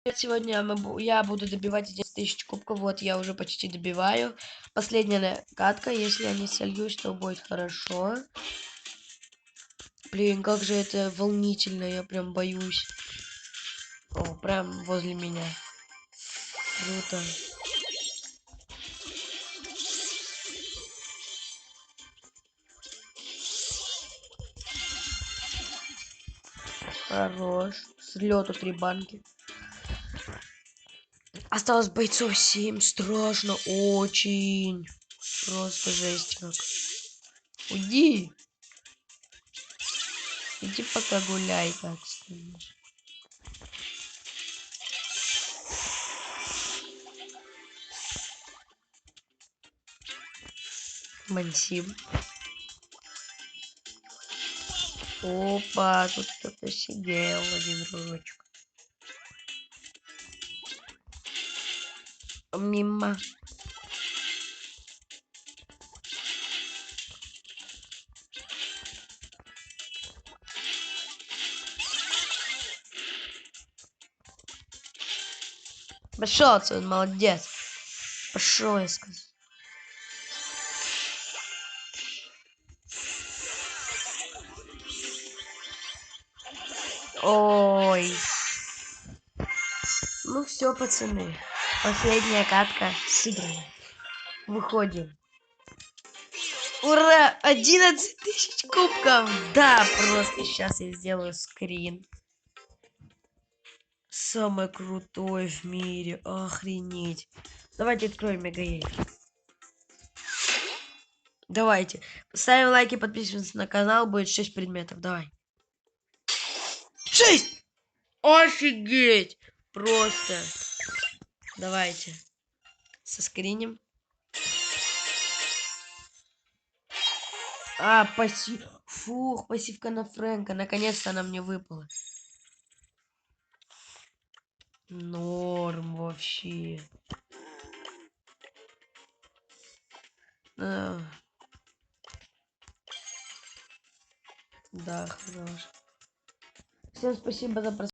Сегодня я буду добивать 11 тысяч кубков. Вот я уже почти добиваю. Последняя катка. Если я не сольюсь, то будет хорошо. Блин, как же это волнительно. Я прям боюсь. О, прям возле меня. Круто. Хорош. С лету 3 банки. Осталось бойцов 7. Страшно. Очень. Просто жесть как. Уйди. Иди пока гуляй, как скажешь. Мансим. Опа, тут кто-то сидел, один дружочек. Мимо. Пошел отсюда, молодец. Пошел, я сказал. Ой. Ну все, пацаны. Последняя катка сыграна. Выходим. Ура! 11 тысяч кубков! Да, просто сейчас я сделаю скрин. Самый крутой в мире. Охренеть. Давайте откроем мегаель. Давайте. Ставим лайки, подписываемся на канал. Будет 6 предметов. Давай. 6! Офигеть! Просто. Давайте. Соскриним. А, пассив. Фух, пассивка на Фрэнка. Наконец-то она мне выпала. Норм вообще. А. Да, хорош. Всем спасибо за просмотр.